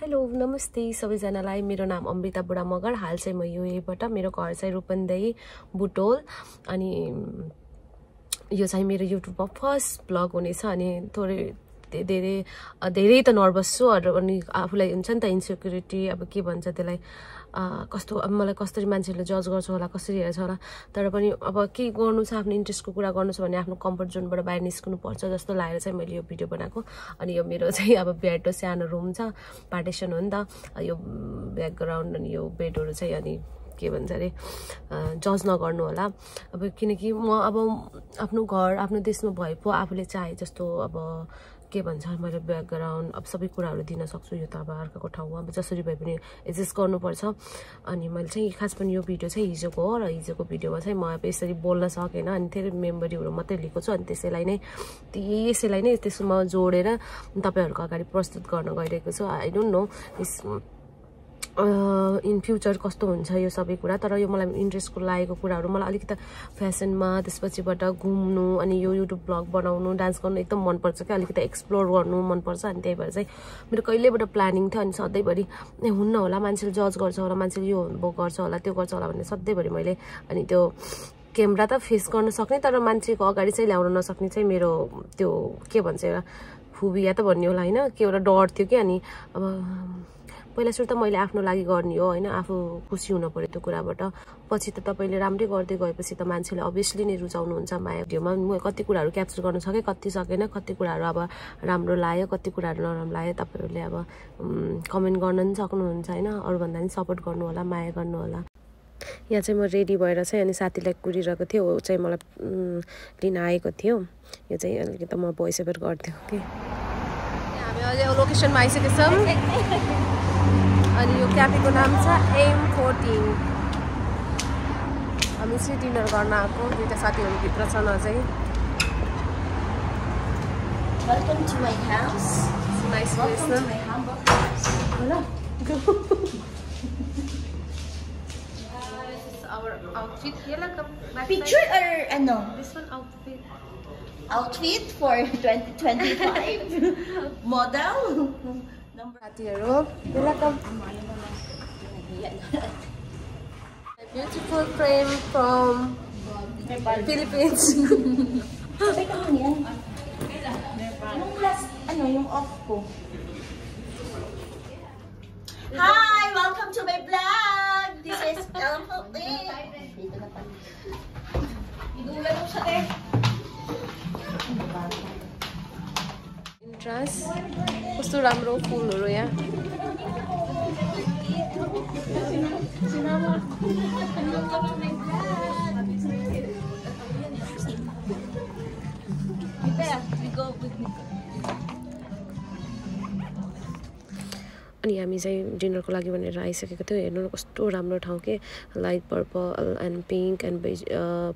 Hello नमस्ते सबैजनालाई मेरो नाम अमृता बुढा मगर हाल चाहिँ म युएबाट मेरो घर चाहिँ रूपन्देही बुटोल अनि यो चाहिँ मेरो युट्युबमा फर्स्ट ब्लग हुनेछ अनि थोरै धेरै त नर्भस छु अनि आफूलाई हुन्छ नि त इन्सेक्युरिटी अब के भन्छ त्यसलाई कस्तो अब मलाई कसरी मान्छेले जज गर्छ होला कसरी हेर्छ होला तर पनि अब के गर्नु छ आफ्नो इन्ट्रेस्टको कुरा गर्नु छ भने आफ्नो कम्फर्ट जोनबाट बाहिर निस्कनु पर्छ जस्तो लागेर चाहिँ मैले यो भिडियो बनाएको अनि यो मेरो चाहिँ अब बेडको सानो रुम छ पार्टिसन हो नि त यो ब्याकग्राउन्ड अनि यो बेडहरू चाहिँ अनि के भन्छ अरे जज नगर्नु होला अब किनकि म अब आफ्नो घर आफ्नो देशमा भए पो आफूले चाहे जस्तो अब के भन्छ मैले ब्याकग्राउन्ड अब सबै कुराहरू दिन सक्छु यो त अब अर्काको ठाउँमा अब जसरी भए पनि एडजस्ट गर्नुपर्छ अनि मैले चाहिँ खास पनि यो भिडियो चाहिँ हिजोको हो र हिजोको भिडियोमा चाहिँ म अब यसरी बोल्न सकेन अनि धेरै मेमोरीहरू मात्रै लिएको छु अनि त्यसैलाई नै त्यसमा जोडेर तपाईहरुको अगाडि प्रस्तुत गर्न गइरहेको छु I don't know in future कस्तो हुन्छ यो सबै कुरा तर यो मलाई इन्ट्रेस्टको लागेको कुराहरू मलाई अलिकति फ्यासनमा त्यसपछिबाट घुम्नु अनि यो युट्युब ब्लग बनाउनु डान्स गर्नु एकदम मनपर्छ क्या अलिकति एक्सप्लोर गर्नु मनपर्छ अनि त्यही भएर चाहिँ मेरो कहिलेबाट प्लानिङ थियो अनि सधैँभरि हुन्न होला मान्छेले जज गर्छ होला मान्छेले यो गर्छ होला त्यो गर्छ होला भन्ने सधैँभरि मैले अनि त्यो क्यामेरा त फेस गर्न सक्ने तर मान्छेको अगाडि चाहिँ ल्याउन नसक्ने चाहिँ मेरो त्यो के भन्छ एउटा फुबिया त भन्ने होला होइन के एउटा डर थियो कि अनि अब पहिला सुरु त मैले आफ्नो लागि गर्ने हो हैन आफू खुसी हुन पर्यो त्यो कुराबाट पछि त तपाईले राम्रै गर्दै गएपछि त मान्छेले अभियसली नै रुचाउनुहुन्छ माया भिडियोमा म कति कुराहरू क्याप्चर गर्न सके कति सकेन कति कुराहरू अब राम्रो लाग्यो कति कुराहरू नराम्रो लाग्यो तपाईहरुले अब कमेन्ट गर्न पनि सक्नुहुन्छ हैन अरु भन्दा पनि सपोर्ट गर्नु होला माया गर्नु होला यहाँ चाहिँ म रेडी भएर चाहिँ अनि साथीलाई कुरिरहेको थियो ऊ चाहिँ मलाई लिन आएको थियो यो चाहिँ अलिकति म भोइस ओभर गर्थ्यो कि हामी अहिले लोकेसनमा आइसकेका छौं अनि यो क्याफेको नाम छ M14 हामी चाहिँ डिनर गर्न आएको दुईटा साथीहरु भित्र छन् अझै Welcome to my house. Nice place, Welcome to my humble house. Hello. This is our outfit. Picture or ano? This one outfit. Outfit for 2025 model. Number साथीहरु welcome. A beautiful frame from Philippines. Anong class? Ano yung off ko? Hi! Welcome to my vlog! This is Entrance. कस्तो राम्रो फुलहरु यहाँ अनि हामी चाहिँ डिनरको लागि भनेर आइसकेको थियो हेर्नु कस्तो राम्रो ठाउँ के light purple and pink and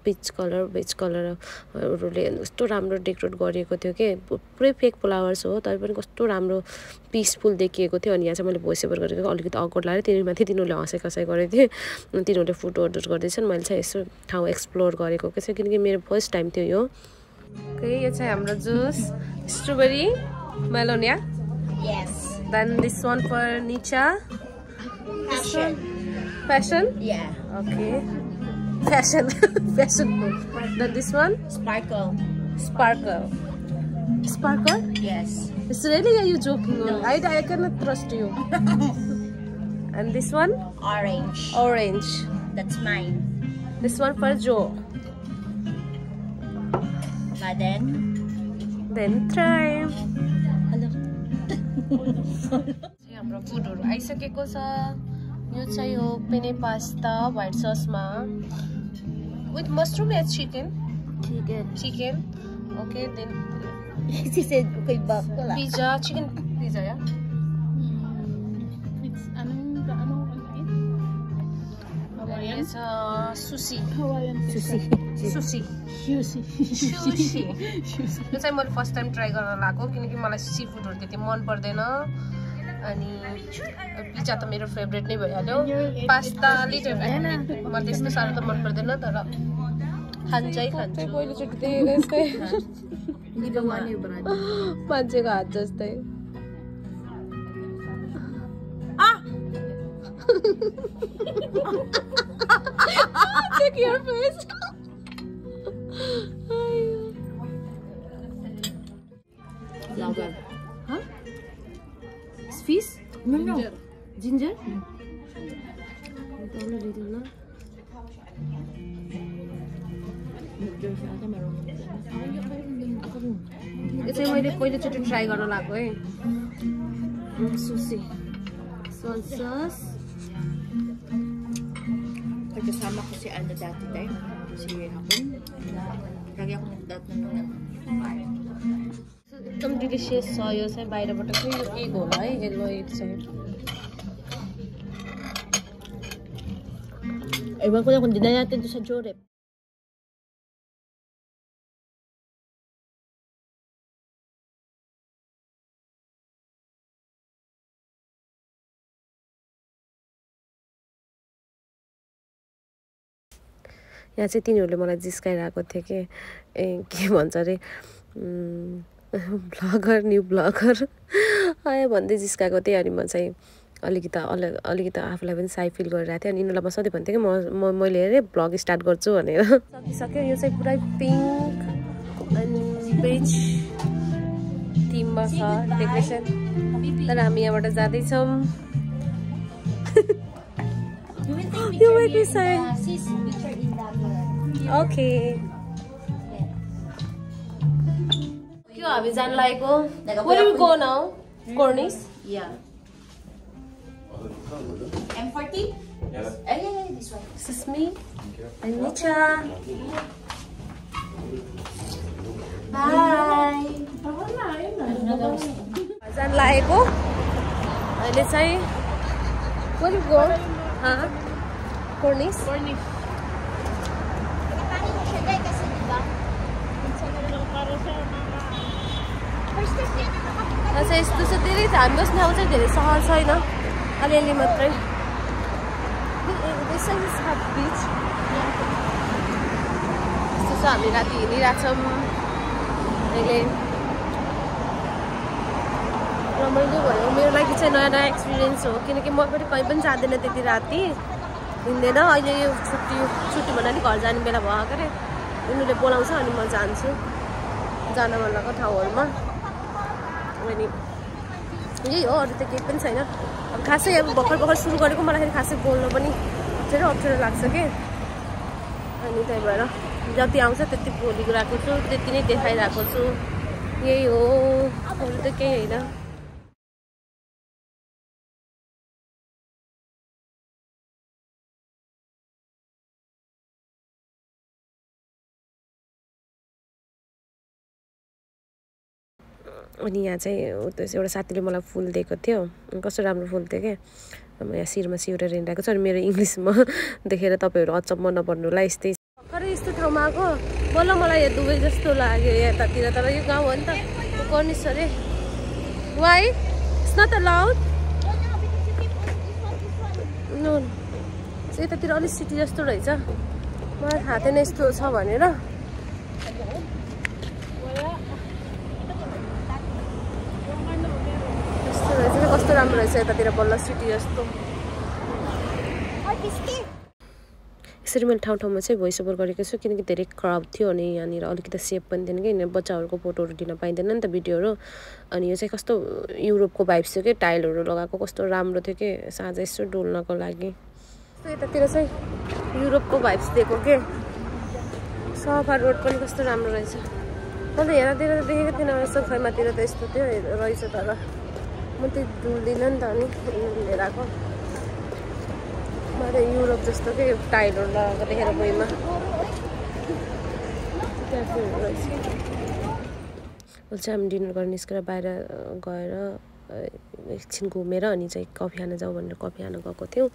peach कलरहरूले कस्तो राम्रो डेकोरेट गरिएको थियो के पुरै फेक फ्लावर्स हो तर पनि कस्तो राम्रो पिसफुल देखिएको थियो अनि यहाँ चाहिँ मैले भोइस ओभर गरेको अलिकति अकवर्ड लाग्यो तिनीमाथि तिनीहरूले हँसाइ गरेको थिए तिनीहरूले फोटो अर्डर गर्दैछन् मैले चाहिँ यसो ठाउँ एक्सप्लोर गरेको के छ किनकि मेरो फर्स्ट टाइम थियो यो ओके यो चाहिँ हाम्रो juice strawberry Malone yeah Yes. Then this one for Nicha. Fashion? Yeah. Okay. Fashion. Then this one? Sparkle. Sparkle? Yes. It's really, are you joking? No. I cannot trust you. And this one? Orange. That's mine. This one for Joe. But then try. Hello. हाम्रो फुडहरु आइसकेको छ यो चाहिँ हो penne pasta white ससमा with mushroom and chicken. Okay, then She said okay bakla. pizza, chicken pizza, yeah. It's It's sushi. Hawaiian Sushi. यो चाहिँ मैले फर्स्ट टाइम ट्राई गर्न लाग्यो किनकि मलाई सी फुडहरु त्यति मन पर्दैन अनि पिज्जा त मेरो फेभरेट नै भइहाल्यो पास्ता अलि मलाई त्यस्तो साह्रो त मन पर्दैन तर खान्छु पहिलोचोटि देखेको यस्तै मान्छेको हात जस्तै Check your face. Lager. Huh? It's fish? No. Ginger? यो चाहिँ मैले पहिलोचोटि ट्राई गर्न लाग्यो है सुसी soy sauce. Pagkasama ko si ano dati tayo, si Hapon. Lagi ako nagdadaan na. एकदम डिलिसियस छ यो चाहिँ बाहिरबाट चाहिँ यो केक होला है येलो एग चाहिँ Ewan ko lang kung di na natin ito sa Jorep. यहाँ चाहिँ तिनीहरूले मलाई जिस्काइरहेको थियो कि के भन्छ अरे ब्लगर न्यू ब्लगर आयो भन्दै जिस्काएको थिएँ अनि म चाहिँ अलिकति आफूलाई पनि साई फिल गरिरहेको थिएँ अनि यिनीहरूलाई म सधैँ भन्थेँ कि मैले हेरेँ ब्लग स्टार्ट गर्छु भनेर सकिसक्यो यो चाहिँ पुरै पिङ्क अनि बेज थिममा छ डेकोरेसन तर हामी यहाँबाट जाँदैछौँ You make me say. Okay. Kyo हामी जान लागेको? Where do we go now? Cornish? Yeah. M40? Yeah. Yeah, this one. This is me. And Nicha. Bye. जान लागेको? अहिले चाहिँ Where do we go? Huh? Cornish? Cornish. Kasi यस्तो छ धेरै हामी बस्ने ठाउँ चाहिँ धेरै सहर छैन अलिअलि मात्रै यस्तो छ हामी राति हिँडिरहेछौँ अहिले रमाइलो भयो मेरो लागि चाहिँ नयाँ एक्सपिरियन्स हो किनकि म पनि कहीँ पनि जाँदैन त्यति राति हिँड्दैन अहिले यो छुट्टी भन्दा नि घर जाने बेला भयो के अरे उनीहरूले बोलाउँछ अनि म जान्छु जान मन लागेको ठाउँहरूमा अनि यही हो अरू त केही पनि छैन अब खासै अब भर्खर सुरु गरेको मलाई फेरि खासै बोल्न पनि अप्ठ्यारो लाग्छ कि अनि त्यही भएर जति आउँछ त्यति बोलिरहेको छु त्यति नै देखाइरहेको छु यही हो अरू त केही होइन अनि यहाँ चाहिँ एउटा साथीले मलाई फुल दिएको थियो कस्तो राम्रो फुल थियो क्या म यहाँ शिरमा सिउरेर हिँडिरहेको छु अनि मेरो इङ्ग्लिसमा देखेर तपाईँहरू अचम्म नपर्नु होला यस्तै भर्खरै यस्तो ठाउँमा आएको बल्ल मलाई यहाँ दुबई जस्तो लाग्यो यतातिर तर यो गाउँ हो नि त कर्निस अरे why it's not allowed no यतातिर अलिक सिटी जस्तो रहेछ मलाई थाहा थिएन यस्तो छ भनेर कस्तो राम्रो रहेछ यतातिर बल्ल सिटी जस्तो यसरी मैले ठाउँमा चाहिँ भोइस ओभर गरेको छु किनकि धेरै क्राउड थियो अनि यहाँनिर अलिकति सेफ पनि थिएन कि बच्चाहरूको फोटोहरू दिन पाइँदैन नि त भिडियोहरू अनि यो चाहिँ कस्तो युरोपको भाइब्स थियो कि टाइलहरू लगाएको कस्तो राम्रो थियो कि साँझ यसो डुल्नको लागि यतातिर चाहिँ युरोपको भाइब्स दिएको के सफा रोड पनि कस्तो राम्रो रहेछ मैले यहाँतिर देखेको थिएन यस्तो खैमातिर त यस्तो थियो रहेछ तर म त्यही डुल्दिनँ नि त अनि लिएर आएको मैले युरोप जस्तो के टाइलहरू लगाएको देखेर भुइँमा चाहिँ हामी डिनर गर्न निस्केर बाहिर गएर एकछिन घुमेर अनि चाहिँ कफी खान जाउँ भनेर कफी खान गएको थियौँ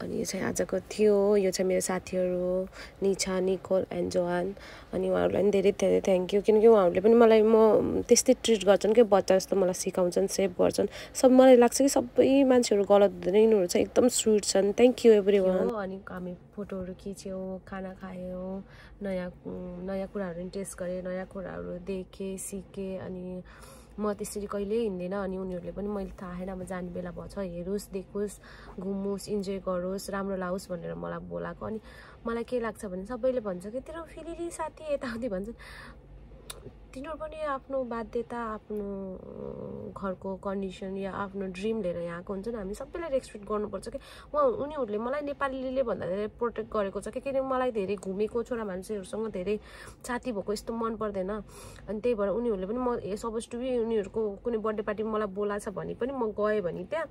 अनि यो चाहिँ आजको थियो यो चाहिँ मेरो साथीहरू निछा निकोल एन्ड जोहान अनि उहाँहरूलाई पनि धेरै धेरै थ्याङ्क यू किनकि उहाँहरूले पनि मलाई म त्यस्तै ट्रिट गर्छन् कि बच्चा जस्तो मलाई सिकाउँछन् सेभ गर्छन् सब मलाई लाग्छ कि सबै मान्छेहरू गलत हुँदैन यिनीहरू चाहिँ एकदम स्विट छन् थ्याङ्क यू एभ्री वान अनि हामी फोटोहरू खिच्यौँ खाना खायौँ नयाँ कुराहरू टेस्ट गरेँ नयाँ कुराहरू देखेँ सिकेँ अनि म त्यसरी कहिल्यै हिँड्दैन अनि उनीहरूले पनि मैले थाहा छैन अब जाने बेला भएछ हेरोस् देखोस् घुमोस् इन्जोय गरोस् राम्रो लागोस् भनेर मलाई बोलाएको अनि मलाई के लाग्छ भने सबैले भन्छ कि तेरो फेरि साथी यताउति भन्छन् तिनीहरू पनि आफ्नो बाध्यता आफ्नो घरको कन्डिसन या आफ्नो ड्रिम लिएर यहाँको हुन्छ नि हामी सबैलाई रेस्पेक्ट गर्नुपर्छ कि उनीहरूले मलाई नेपालीले भन्दा धेरै प्रोटेक्ट गरेको छ किनकि मलाई धेरै घुमेको छोरा मान्छेहरूसँग धेरै साथी भएको यस्तो मन पर्दैन अनि त्यही भएर उनीहरूले पनि म सपोज टु बी उनीहरूको कुनै बर्थडे पार्टीमा मलाई बोलाछ भने पनि म गएँ भने त्यहाँ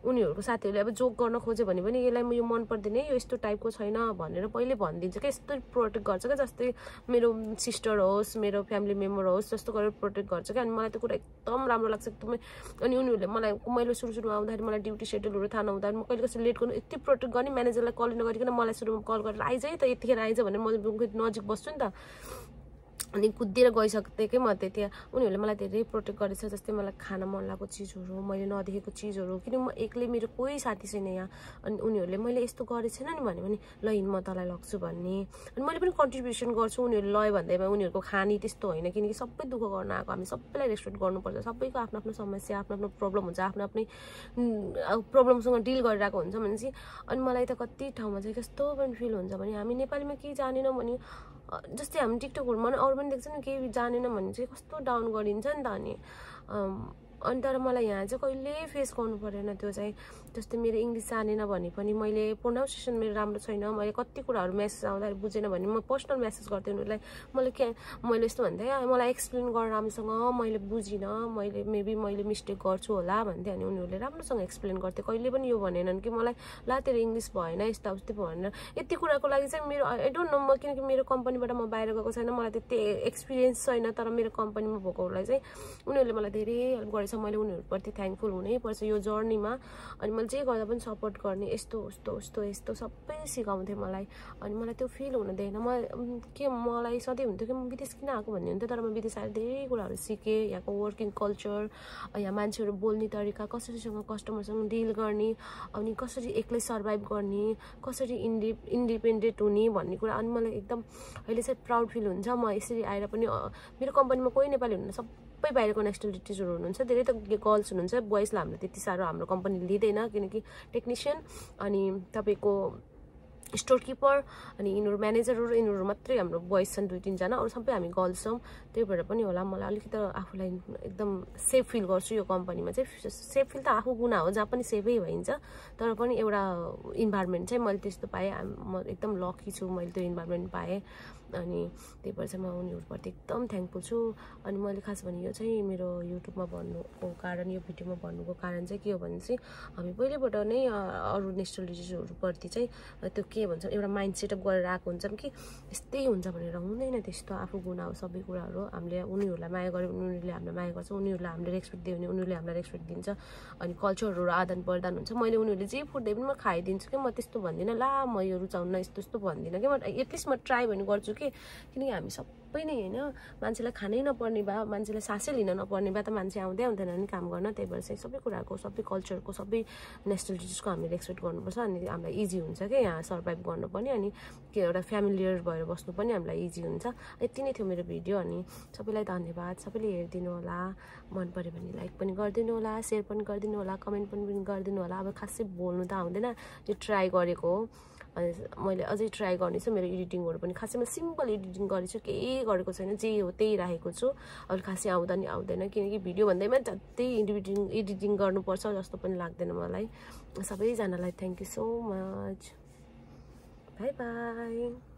उनीहरूको साथीहरूले अब जोक गर्न खोज्यो भने पनि यसलाई म यो मन पर्दैन यो यस्तो टाइपको छैन भनेर पहिले भनिदिन्छ क्या यस्तो प्रोटेक्ट गर्छ क्या जस्तै मेरो सिस्टर होस् मेरो फ्यामिली मेम्बर होस् जस्तो गरेर प्रोटेक्ट गर्छ क्या अनि मलाई त्यो कुरा एकदम राम्रो लाग्छ एकदमै अनि उनीहरूले मलाई मैले सुरुमा आउँदाखेरि मलाई ड्युटी सेड्युलहरू थाहा नहुँदाखेरि म कहिले कसरी लेट गर्नु यति प्रोटेक्ट गर्ने म्यानेजरलाई कल नगरिकन मलाई सुरुमा कल गरेर आइज है त यतिखेर आइज भनेर म नजिक बस्छु नि त अनि कुदेर गइसकेकै म त्यहाँ उनीहरूले मलाई धेरै प्रोटेक्ट गरेछ जस्तै मलाई खान मन लागेको चिजहरू मैले नदेखेको चिजहरू किन म एक्लै मेरो कोही साथी छैन यहाँ अनि उनीहरूले मैले यस्तो गरेको छैन नि भन्यो भने ल हिँड म तँलाई लग्छु भन्ने अनि मैले पनि कन्ट्रिब्युसन गर्छु उनीहरूले लयो भन्दैमा उनीहरूको खानी त्यस्तो होइन किनकि सबै दुःख गर्न आएको हामी सबैलाई रेस्पेक्ट गर्नुपर्छ सबैको आफ्नो आफ्नो समस्या आफ्नो आफ्नो प्रब्लम हुन्छ आफ्नो आफ्नै प्रब्लमसँग डिल गरिरहेको हुन्छ भने चाहिँ अनि मलाई त कति ठाउँमा चाहिँ कस्तो पनि फिल हुन्छ भने हामी नेपालीमा केही जानेनौँ भने जस्तै हामी टिकटकहरूमा अरू पनि देख्छ नि केही जानेन भने चाहिँ कस्तो डाउन गरिन्छ नि त अनि तर मलाई यहाँ चाहिँ कहिले फेस गर्नु परेन त्यो चाहिँ जस्तै मेरो इङ्ग्लिस जानेन भने पनि मैले प्रोनाउन्सिएसन मेरो राम्रो छैन मैले कति कुराहरू मेसेज आउँदाखेरि बुझेन भने म पर्सनल मेसेज गर्थेँ उनीहरूलाई मैले यस्तो भन्थेँ मलाई एक्सप्लेन गर राम्रोसँग मैले बुझिनँ मैले मिस्टेक गर्छु होला भन्थेँ अनि उनीहरूले राम्रोसँग एक्सप्लेन गर्थे कहिले पनि यो भनेनन् कि मलाई ला तेरो इङ्ग्लिस भएन यस्ता उस्तै भनेर यति कुराको लागि चाहिँ मेरो आई डोन्ट नो म किनकि मेरो कम्पनीबाट म बाहिर गएको छैन मलाई त्यति एक्सपिरियन्स छैन तर मेरो कम्पनीमा भएकोहरूलाई चाहिँ उनीहरूले मलाई धेरै हेल्प गरेछ मैले उनीहरूप्रति थ्याङ्कफुल हुनैपर्छ यो जर्नीमा अनि मैले जे गर्दा पनि सपोर्ट गर्ने यस्तो यस्तो सबै सिकाउँथेँ मलाई अनि मलाई त्यो फिल हुन दिएन मलाई सधैँ हुन्थ्यो कि म विदेश किन आएको भन्ने हुन्थ्यो तर म विदेश आएर धेरै कुराहरू सिकेँ यहाँको वर्किङ कल्चर यहाँ मान्छेहरू बोल्ने तरिका कसरीसँग कस्टमरसँग डिल गर्ने अनि कसरी एक्लै सर्भाइभ गर्ने कसरी इन्डिपेन्डेन्ट हुने भन्ने कुरा अनि मलाई एकदम अहिले चाहिँ प्राउड फिल हुन्छ म यसरी आएर पनि मेरो कम्पनीमा कोही नेपाली हुनुहुन्न सबै बाहिरको नेसनालिटिजहरू हुनुहुन्छ धेरै त गर्ल्स हुनुहुन्छ बोइजलाई हाम्रो त्यति साह्रो हाम्रो कम्पनी लिँदैन किनकि टेक्निसियन अनि तपाईँको स्टोर किपर अनि यिनीहरू म्यानेजरहरू यिनीहरू मात्रै हाम्रो बोइज छन् 2-3 जना अरू सबै हामी गर्ल्स छौँ त्यही भएर पनि होला मलाई अलिकति आफूलाई एकदम सेफ फिल गर्छु यो कम्पनीमा चाहिँ सेफ फिल त आफू गुना हो जहाँ पनि सेफै भइन्छ तर पनि एउटा इन्भाइरोमेन्ट चाहिँ मैले त्यस्तो पाएँ म एकदम लकी छु मैले त्यो इन्भाइरोमेन्ट पाएँ अनि त्यही भएर चाहिँ म उनीहरूप्रति एकदम थ्याङ्कफुल छु अनि मैले खास भने यो चाहिँ मेरो युट्युबमा भन्नुको कारण यो भिडियोमा भन्नुको कारण चाहिँ के हो भने चाहिँ हामी पहिलेबाट नै अरू नेसनलिटिजहरूप्रति चाहिँ त्यो के भन्छ एउटा माइन्ड सेटअप गरेर आएको हुन्छन् कि यस्तै हुन्छ भनेर हुँदैन त्यस्तो आफू गुना हो सबै कुराहरू हामीले उनीहरूलाई माया गऱ्यो भने उनीहरूले हामीलाई माया गर्छ उनीहरूलाई हामीले रेस्पेक्ट दियो भने उनीहरूले हामीलाई रेस्पेक्ट दिन्छ अनि कल्चरहरू आदान प्रदान हुन्छ मैले उनीहरूले जे फुड दिए पनि म खाइदिन्छु कि म त्यस्तो भन्दिनँ ला म यो रुचाउन यस्तो भन्दिनँ कि म एटलिस्ट म ट्राई भने गर्छु कि किनकि हामी सबै नै होइन मान्छेलाई खानै नपर्ने भए मान्छेलाई सासै लिन नपर्ने भए त मान्छे आउँदैन नि काम गर्न त्यही भएर चाहिँ सबै कुराको सबै कल्चरको सबै नेसनलिटिजको हामीले रेस्पेक्ट गर्नुपर्छ अनि हामीलाई इजी हुन्छ क्या यहाँ सर्भाइभ गर्नु पनि अनि के एउटा फ्यामिलियर भएर बस्नु पनि हामीलाई इजी हुन्छ यति नै थियो मेरो भिडियो अनि सबैलाई धन्यवाद सबैले हेरिदिनु होला मन पऱ्यो भने लाइक पनि गरिदिनु होला सेयर पनि गरिदिनु होला कमेन्ट पनि गरिदिनु होला अब खासै बोल्नु त आउँदैन यो ट्राई गरेको हो अनि मैले अझै ट्राई गर्नेछु मेरो एडिटिङहरू पनि खासैमा सिम्पल एडिटिङ गरेछु केही गरेको छैन जे हो त्यही राखेको छु अब खासै आउँदा नि आउँदैन किनकि भिडियो भन्दैमा जति एडिटिङ गर्नुपर्छ जस्तो पनि लाग्दैन मलाई सबैजनालाई thank you so much by by